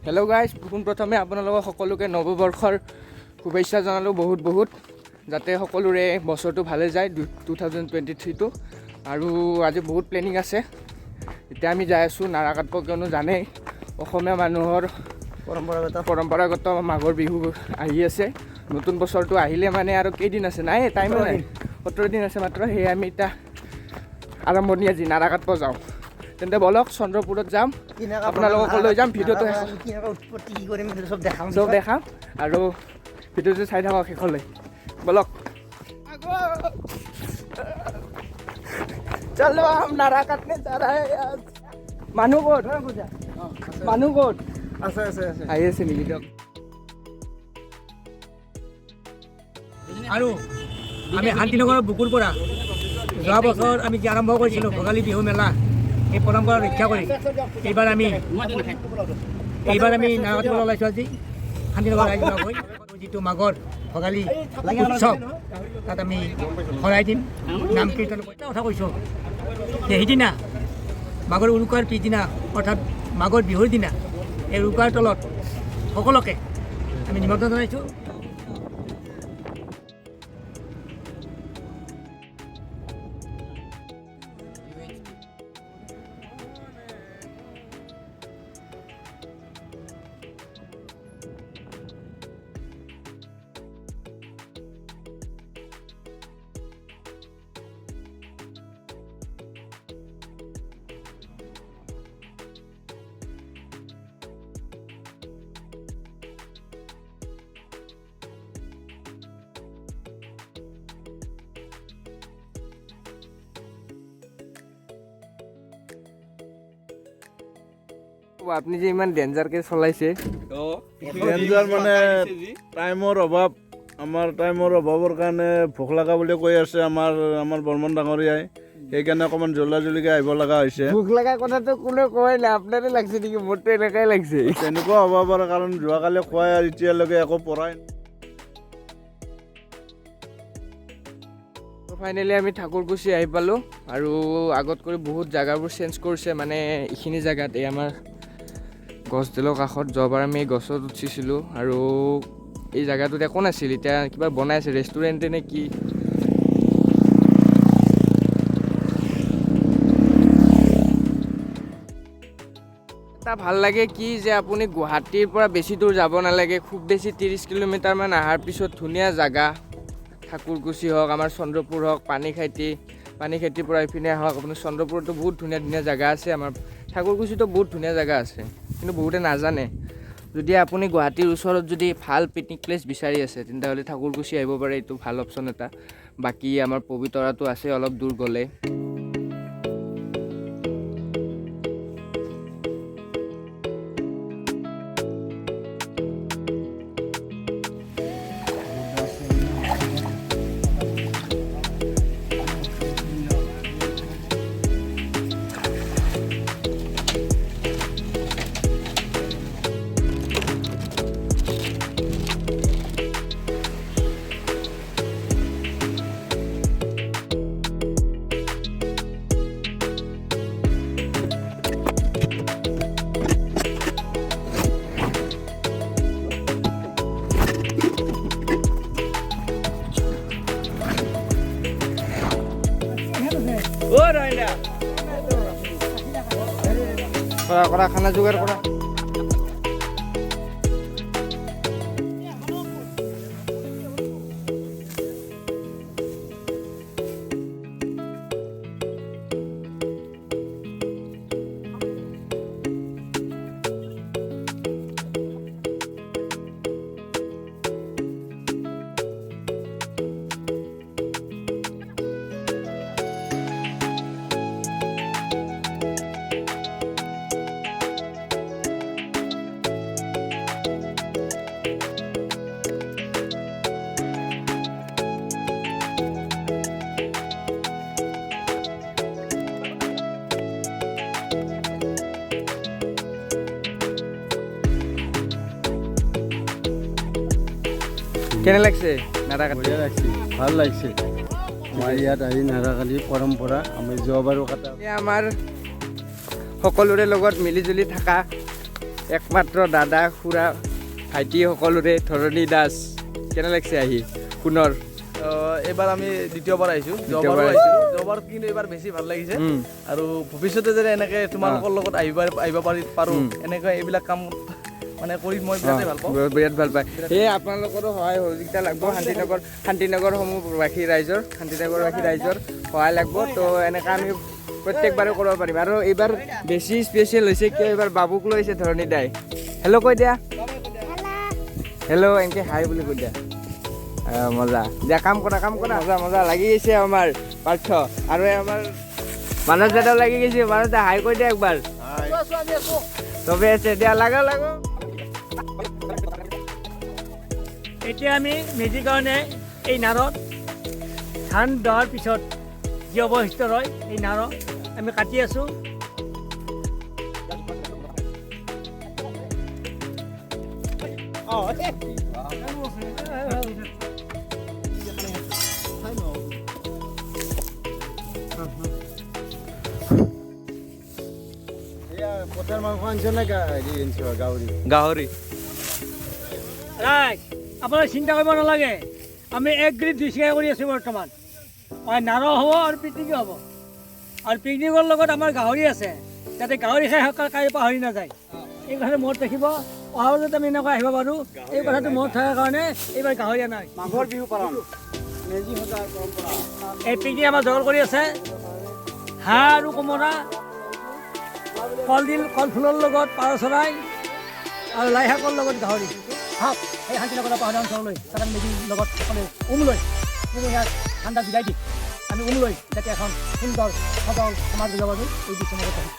Hello' guys, পোনপ্ৰথমে আপোনালোকক সকলোকে নৱবৰ্ষৰ শুভেচ্ছা জনালোঁ বহুত যাতে সকলোৰে বছৰটো ভালে যায় 2023টো। আৰু আজি বহুত প্লেনিং আছে। এতিয়া আমি যাই আছোঁ নাৰাকাট্প, কিয়নো জানেই অসমীয়া মানুহৰ পৰম্পৰাগত মাঘৰ বিহু আহি আছে। নতুন বছৰটো আহিলে মানে আৰু কেইদিন আছে, নাই টাইমে নাই, 17 দিন আছে মাত্ৰ। সেয়ে আমি এতিয়া আৰম্ভণি আজি নাৰাকাট্প যাওঁ। তেন্তে বলক চন্দ্ৰপুৰত যাম, আপোনালোকক লৈ যাম। ভিডিঅ'টো চব দেখাম আৰু ভিডিঅ'টো চাই থাকক শেষলৈ। বলক চলো, নাৰা কাটনে যা ৰহা হে আজ। মানুহ ক'ত আছে আহি আছে নেকি দিয়ক। আৰু আমি শান্তিনগৰৰ বুকুৰ পৰা যোৱা বছৰ আমি কি আৰম্ভ কৰিছিলোঁ ভোগালী বিহু মেলা, এই পৰম্পৰা ৰক্ষা কৰি এইবাৰ আমি নাৰাকাট্পলৈ ওলাইছোঁ। আজি শান্তিনগৰ ৰাইজ লগ হৈ যিটো মাঘৰ ভোগালী উৎসৱ, তাত আমি শৰাই দিম, নাম কীৰ্তন কথা কৈছোঁ যে সেইদিনা মাঘৰ উৰুকাৰ পিছদিনা অৰ্থাৎ মাঘৰ বিহুৰ দিনা এই উৰুকাৰ তলত সকলোকে আমি নিমন্ত্ৰণ জনাইছোঁ। আপুনি যে ইমান ডেঞ্জাৰকে চলাইছে, ডেঞ্জাৰ মানে টাইমৰ অভাৱ। আমাৰ টাইমৰ অভাৱৰ কাৰণে ভোক লগা বুলি কৈ আছে আমাৰ বৰ্মন ডাঙৰীয়াই, সেইকাৰণে অকণমান জল্দি আহিব লগা হৈছে। ভোক লগা কথাটো কোনে কয় নাই, আপোনাৰে লাগছে নেকি? মোৰতো এনেকাই লাগছে। তেনেকুৱা হ'ব পাৰে, কাৰণ যোৱাকালি খুৱাই আৰু এতিয়ালৈকে একো পৰাই। ফাইনেলি আমি ঠাকুৰকুছি আহি পালোঁ আৰু আগত কৰি বহুত জেগাবোৰ চেঞ্জ কৰিছে। মানে এইখিনি জেগাত এই আমাৰ গছডালৰ কাষত যোৱাবাৰ আমি গছত উঠিছিলোঁ আৰু এই জেগাটোত একো নাছিল, এতিয়া কিবা বনাই আছে, ৰেষ্টুৰেণ্টে নে কি। এটা ভাল লাগে কি যে আপুনি গুৱাহাটীৰ পৰা বেছি দূৰ যাব নালাগে, খুব বেছি 30 কিলোমিটাৰমান অহাৰ পিছত ধুনীয়া জেগা। ঠাকুৰকুছি হওক, আমাৰ চন্দ্ৰপুৰ হওক, পানীখাইটিৰ পৰা এইপিনে আহক আপুনি, চন্দ্ৰপুৰতো বহুত ধুনীয়া জেগা আছে। আমাৰ ঠাকুৰকুছিতো বহুত ধুনীয়া জেগা আছে, কিন্তু বহুতে নাজানে। যদি আপুনি গুৱাহাটীৰ ওচৰত যদি ভাল পিকনিক প্লেচ বিচাৰি আছে, তেতিয়াহ'লে ঠাকুৰকুছি আহিব পাৰে, এইটো ভাল অপশ্যন এটা। বাকী আমাৰ পবিতৰাটো আছে অলপ দূৰ গ'লে। কৰা খানা যোগাৰ কৰা। কেনে লাগছে নাৰাকাটি? ভাল লাগছে। আমাৰ ইয়াত আহি নাৰাকাটি পৰম্পৰা আমি যোৱাবাৰো কটা। আমাৰ সকলোৰে লগত মিলিজুলি থকা একমাত্ৰ দাদা খুৰা ভাইটি সকলোৰে ধৰণী দাস কেনে লাগিছে আহি পুনৰ এইবাৰ আমি দ্বিতীয়বাৰ আহিছোঁ দ্বিতীয়বাৰ যোৱাবাৰো আহিছোঁ যোৱাবাৰ কিন্তু এইবাৰ বেছি ভাল লাগিছে আৰু ভৱিষ্যতে যদি এনেকৈ তোমালোকৰ লগত আহিব পাৰোঁ এনেকৈ এইবিলাক কাম মানে কৰি মই বিৰাটেই ভাল পাওঁ বিৰাট ভাল পায় সেয়ে আপোনালোকৰো সহায় সহযোগিতা লাগিব শান্তিনগৰবাসী ৰাইজৰ সহায় লাগিব তো এনেকৈ আমি প্ৰত্যেকবাৰে কৰিব পাৰিম আৰু এইবাৰ বেছি স্পেচিয়েল হৈছে কিয় এইবাৰ বাবুক লৈছে ধৰণী দাই হেল্ল' কৈ দিয়া হেল্ল' এনেকৈ হাই বুলি কৈ দিয়া মজা দিয়া কাম কৰা মজা লাগি গৈছে আমাৰ পাৰ্থ আৰু আমাৰ মানস দাদাও লাগি গৈছে মানস দা হাই কৈ দিয়া একবাৰ চবে আছে দিয়া লাগো এতিয়া আমি মেজিৰ কাৰণে এই নাৰত ধান দহাৰ পিছত যি অৱশিষ্ট ৰয় এই নাৰ আমি কাটি আছোঁ গাহৰি ৰাইজ আপোনালোকে চিন্তা কৰিব নালাগে আমি 1 গ্ৰিড 2 চিকাই কৰি আছোঁ বৰ্তমান নাৰ হ'ব আৰু পিকনিকো হ'ব আৰু পিকনিকৰ লগত আমাৰ গাহৰি আছে যাতে গাহৰি খাই কাই পাহৰি নাযায় এই কথাটো মনত ৰাখিব অহা বছৰত আমি এনেকৈ আহিব পাৰোঁ এই কথাটো মনত থকাৰ কাৰণে এইবাৰ গাহৰি অনা মাঘৰ বিহু পালন এই পিকনিক আমাৰ জগৰ কৰি আছে হাঁহ আৰু কোমোৰা কলফুলৰ লগত পাৰ চৰাই আৰু লাই শাকৰ লগত গাহৰি হওক এই শান্তিনগৰ পাহাৰীয়া অঞ্চললৈ তাত আমি মেজিৰ লগত সকলোৱে লৈ ইয়াত ঠাণ্ডা বিদায় দি আমি লৈ যাতে এখন সুন্দৰ সবল সমাজ গঢ়ি এই বিশ্বনগৰত আহিম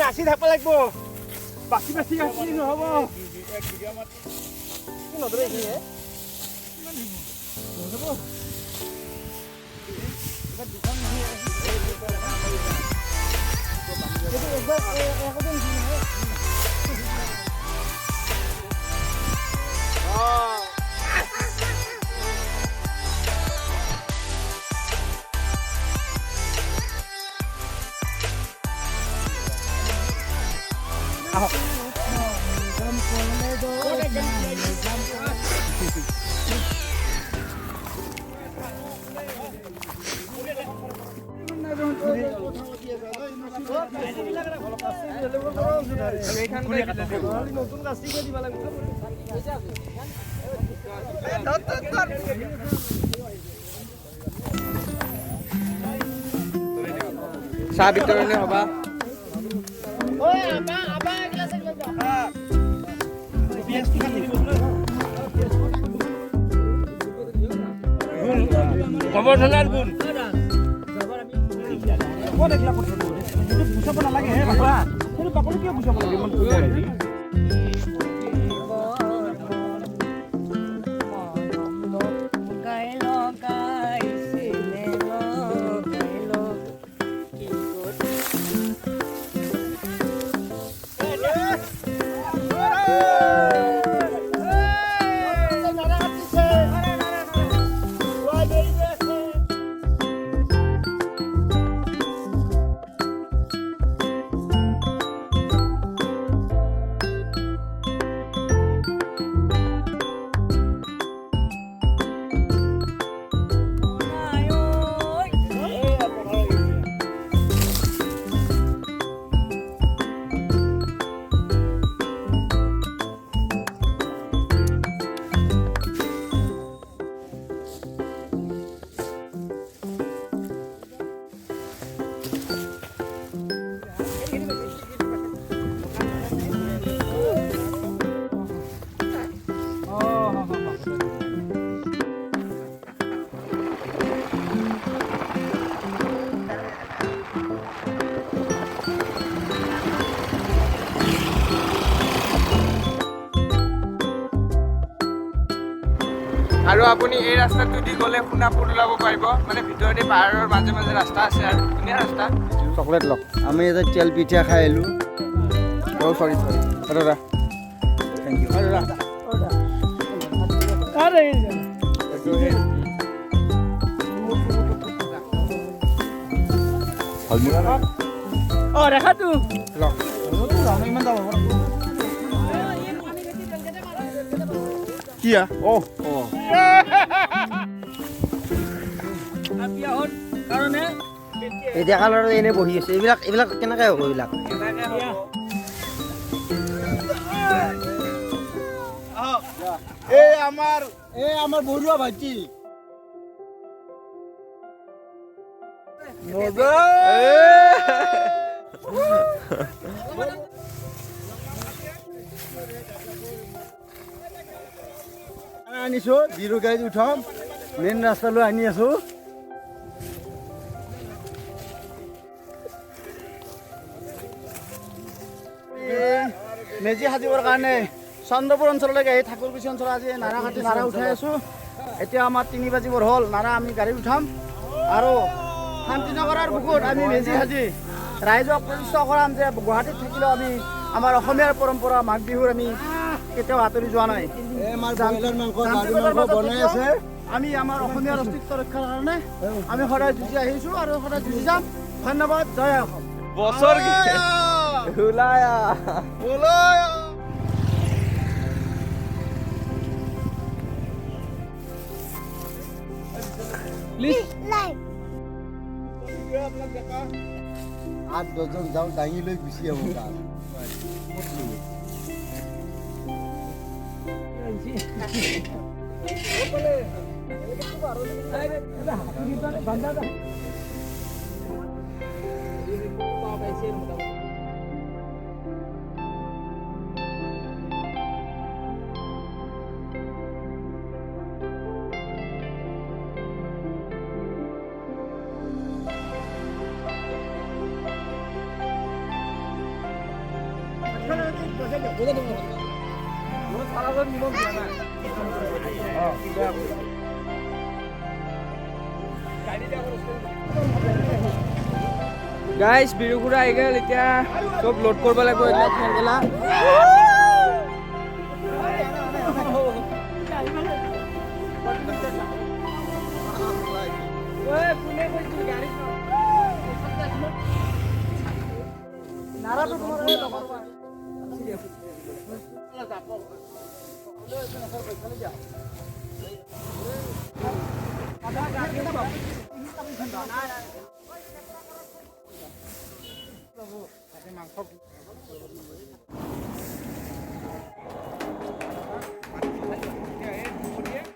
নাচি থাকিব লাগিব বাচি নহ'ব চাহ বিতৰণি হ'বা গৱৰ্ধনাৰ গুণ Hey! আৰু আপুনি এই ৰাস্তাটো দি গ'লে সোণাপুৰ ওলাব পাৰিব মানে ভিতৰতে পাহাৰৰ মাজে মাজে ৰাস্তা আছে আৰু ধুনীয়া ৰাস্তা চকলেট লওক আমি এটা তেল পিঠা খাই আহিলোঁ চৰি দাদা থেংক ইউ দেখাতো লওক কি অ' কাৰণে এতিয়া কালৰ এনেই বহি আছে এইবিলাক কেনেকৈ হ'ব এইবিলাক আমাৰ বৰুৱা ভাইটি আনিছোঁ বিৰু গাড়ীত উঠাম মেইন ৰাস্তালৈ আনি আছোঁ মেজি সাজিবৰ কাৰণে চন্দ্ৰপুৰ অঞ্চললৈকে আহি ঠাকুৰকুচি অঞ্চলত আজি নাৰা কাটি নাৰা উঠাই আছোঁ এতিয়া আমাৰ 3 বাজিবৰ হ'ল নাৰা আমি গাড়ীত উঠাম আৰু শান্তিনগৰৰ বুকুত আমি মেজি সাজি ৰাইজক প্ৰতিষ্ঠা কৰাম যে গুৱাহাটীত থাকিলেও আমি আমাৰ অসমীয়াৰ পৰম্পৰা মাঘ বিহুৰ আমি কেতিয়াও আঁতৰি যোৱা নাই বনাই আছে আমি আমাৰ অসমীয়াৰ অস্তিত্ব ৰক্ষাৰ কাৰণে আমি সদায় যুঁজি আহিছোঁ আৰু সদায় যুঁজি যাম ধন্যবাদ জয় অসম বছৰ আঠ দহজন যাওঁ দাঙি লৈ গুচি আহোঁ তাত গাইজ বিৰুকুৰা আহি গ'ল এতিয়া চব লোড কৰিব লাগিব এইবিলাক খেলবেলা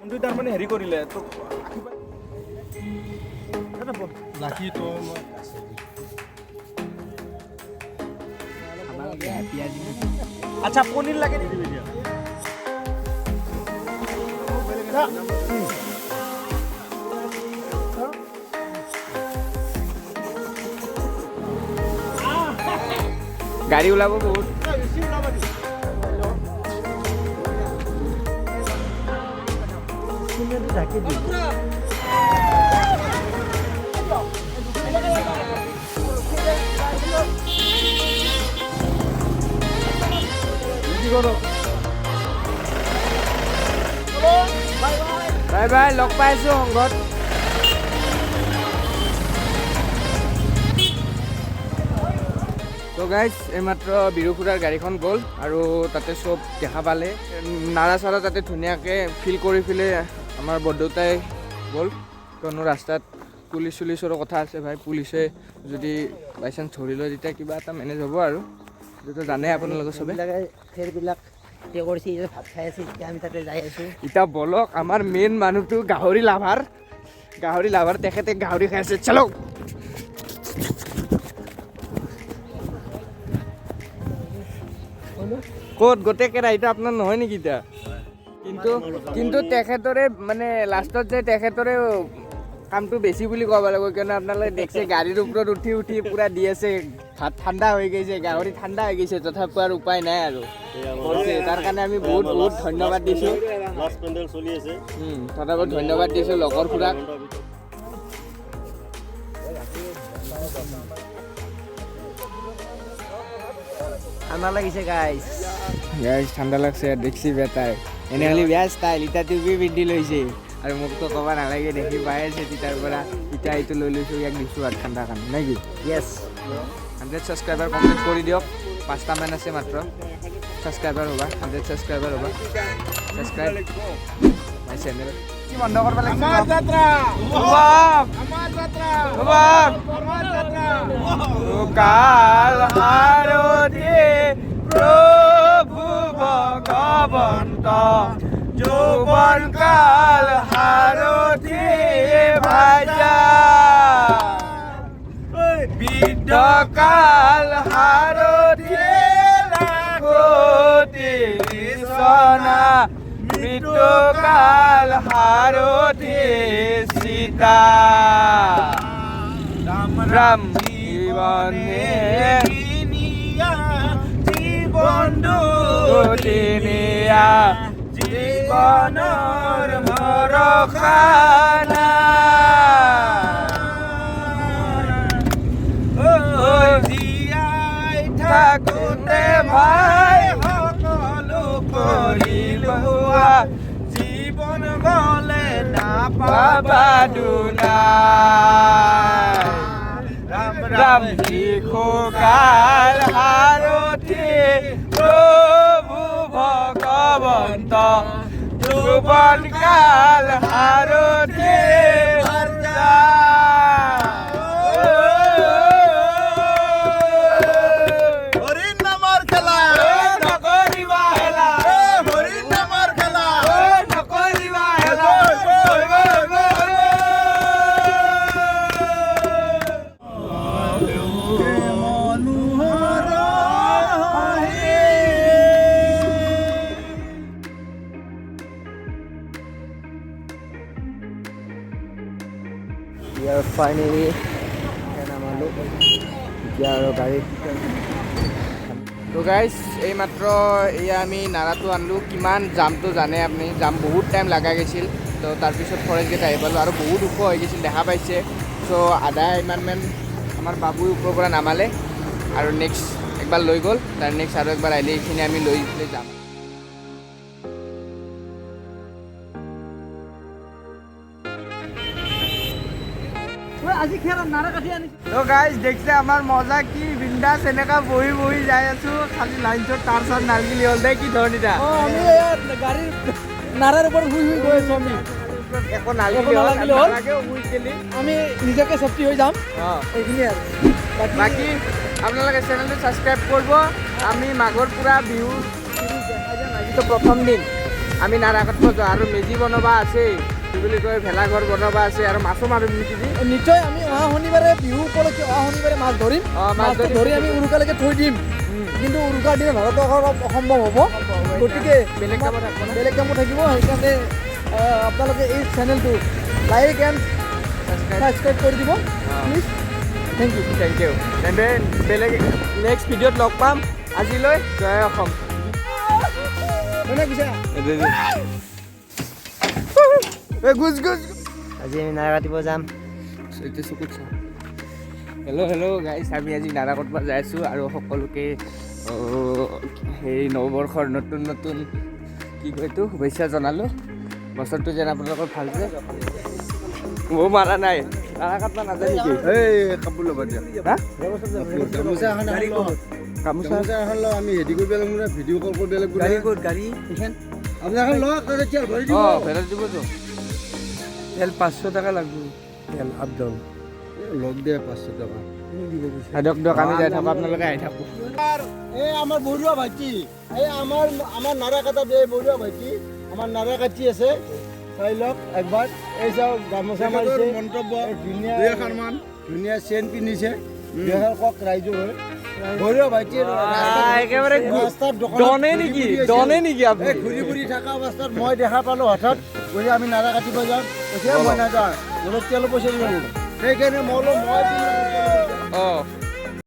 কোনটো তাৰমানে হেৰি কৰিলে তোক আচ্ছা পনীৰ লাগে নেকি গাড়ী ওলাব বহুত বাই বাই লগ পাইছোঁ সংঘত তো গাইজ এইমাত্ৰ বিৰুকুৰাৰ গাড়ীখন গ'ল আৰু তাতে চব দেখা পালে নাৰা চাৰা তাতে ধুনীয়াকৈ ফিল কৰি পেলাই আমাৰ বৰদেউতাই গ'ল কিয়নো ৰাস্তাত পুলিচ চুলিচৰো কথা আছে ভাই পুলিচে যদি বাইচান্স ধৰি লয় তেতিয়া কিবা এটা মেনেজ হ'ব আৰু যিটো জানে আপোনালোকে চবে সেইবিলাক কৰিছে ভাত খাই আছে এতিয়া আমি তাতে যাই আছোঁ এতিয়া বলক আমাৰ মেইন মানুহটো গাহৰি লাভাৰ তেখেতে গাহৰি খাই আছে চলো ক'ত গোটেই কেৰাহীটো আপোনাৰ নহয় নেকি এতিয়া কিন্তু তেখেতৰে মানে লাষ্টত যে তেখেতৰে কামটো বেছি বুলি ক'ব লাগিব কিয়নো আপোনালোকে দেখিছে গাড়ীৰ ওপৰত উঠি উঠি পূৰা দি আছে ভাত ঠাণ্ডা হৈ গৈছে গাহৰি ঠাণ্ডা হৈ গৈছে তথাপিও আৰু উপায় নাই আৰু কৰিছে তাৰ কাৰণে আমি বহুত বহুত ধন্যবাদ দিছোঁ লাষ্ট পেণ্ডেল চলি আছে তথাপিও ধন্যবাদ দিছোঁ লগৰ খুৰাক। ঠাণ্ডা লাগিছে গাইজ। গাইজ ঠাণ্ডা লাগছে দেখছি বেটাই এনেহ'লে বেয়া ষ্টাইল এতিয়া টুপি পিন্ধি লৈছে আৰু মোকতো ক'ব নালাগে দেখি পাই আছে তেতিয়াৰ পৰা এতিয়া এইটো লৈ লৈছোঁ ইয়াক দিছোঁ আৰু ঠাণ্ডা কাৰণে নে কি? য়েছ 100 ছাবস্ক্ৰাইবাৰ কমপ্লিট কৰি দিয়ক 5টামান আছে মাত্ৰ ছাবস্ক্ৰাইবাৰ হ'বা 100 ছাবস্ক্ৰাইবাৰ হ'বা ছাবস্ক্ৰাইব মাই চেনেল কি বন্ধ কৰিব লাগিছে আমাৰ যাত্ৰা বাপ আমাৰ যাত্ৰা বাপ আমাৰ যাত্ৰা কাল হাৰতি প্ৰভু ভগৱন্ত যৌৱন কাল হাৰতি ভাজা বৃদ্ধ কাল হাৰতি লাখতি চনা মৃত্যু কাল হাৰতি সীতা ৰাম জীবনে জীবন দুটিনিয়া জীবনৰ ভৰসা জীয়াই থাকোঁতে ভাই সকলো কৰিলোৱা জীৱন গলে নাপাবা দুনাই ৰাম শিশু কাল হাৰতি প্ৰভু ভগৱন্ত যৌৱন কাল হাৰতি ভাজা হৰিণ নামৰ খেলা নকৰিবা হেলা হৰিণ নামৰ খেলা নকৰিবা হেলা We are finally নামালো এতিয়া আৰু গাড়ীত তো গাইজ এইমাত্ৰ এয়া আমি নাৰাটো আনিলোঁ কিমান জামটো জানে আপুনি জাম বহুত টাইম লগা গৈছিল তো তাৰপিছত ফৰেষ্ট গেট আহি পালোঁ আৰু বহুত ওখ হৈ গৈছিল দেখা পাইছে চ' আধা ইমানমান আমাৰ বাবুই ওপৰৰ পৰা নামালে আৰু নেক্সট একবাৰ লৈ গ'ল তাৰ নেক্সট আৰু একবাৰ আহিলে এইখিনি আমি লৈ যাম তো গাইজ দেখছে আমাৰ মজা কি বিন্দাছ এনেকা বহি বহি যাই আছোঁ খালি লাইনছত তাৰ চাৰ নালগিলি হ'ল দে কি ধৰণ এতিয়া আমি গাড়ীৰ নাৰাৰ ওপৰত শুই শুই গৈ আছোঁ আমি একো নালগিলি হ'ল নালাগেও শুই গেলি আমি নিজকে চেফটি হৈ যাম অঁ এইখিনিয়ে আৰু বাকী আপোনালোকে চেনেলটো ছাবস্ক্ৰাইব কৰিব আমি মাঘৰ পূৰা বিহু আজিতো প্ৰথম দিন আমি নাৰা কাটিব যাওঁ আৰু মেজি বনাব আছে কি বুলি কয় ভেলাঘৰ বনাব আছে আৰু মাছো মাৰিম নেকি নিশ্চয় আমি অহা শনিবাৰে বিহু উপলক্ষে অহা শনিবাৰে মাছ ধৰিম অঁ মাছ মাছটো ধৰি আমি উৰুকালৈকে থৈ দিম কিন্তু উৰুকাৰ দিনা ধৰাটো অলপ অসম্ভৱ হ'ব গতিকে বেলেগ কামত থাকিব ন বেলেগ কামো থাকিব সেইকাৰণে আপোনালোকে এই চেনেলটো লাইক এণ্ড ছাবস্ক্ৰাইব কৰি দিব please thank you thank you তেন্তে বেলেগ নেক্সট ভিডিঅ'ত লগ পাম আজিলৈ জয় অসম কোনে কৈছে গুজ গুজ আজি আমি নাৰা কাটিব যাম এতিয়া চকুত চাওঁ হেল্ল' গাইছ আমি আজি নাৰা কাটিব যাই আছোঁ আৰু সকলোকে সেই নৱবৰ্ষৰ নতুন নতুন কি কয় এইটো শুভেচ্ছা জনালোঁ বছৰটো যেন আপোনালোকৰ ভাল যে মোৰ মাৰা নাই নাৰা কাটিব নাযায় নেকি এই কাপোৰ ল'বা দিয়া হা গামোচা এখন গামোচা এখন লওঁ আমি হেৰি কৰিব লাগিব না ভিডিঅ' কল কৰিব লাগিব গাড়ী ক'ত গাড়ী এইখন আপুনি এখন লওক তাতে তেল ভৰি দিব অঁ ভেৰত দিবতো তেল 500 টকা লাগব তেল আপ ডাউন লগ দিয়ে 500 টকা দিয়ক আমি যাই থাকোঁ আপোনালোকে আহি থাকোঁ এই আমাৰ বৰুৱা ভাইটি এই আমাৰ নাৰা কাটা দিয়ে বৰুৱা ভাইটি আমাৰ নাৰা কাটি আছে চাই লওক একবাৰ এই চাওক গামোচা মাৰিছে মন্তব্য ধুনীয়া ধুনীয়া চেন পিন্ধিছে দুহেজাৰ কওক ৰাইজৰ হৈ বৰুৱা ভাইটিয়ে একেবাৰে ৰাস্তাত ডনে নেকি ডনে নেকি আপুনি ঘূৰি ফুৰি থকা অৱস্থাত মই দেখা পালোঁ হঠাৎ গৈ আমি নাৰা কাটিব যাম কৈছে মই নাযাওঁ বোলে তেল পইচা দিব সেইকাৰণে মই বোলো মই অঁ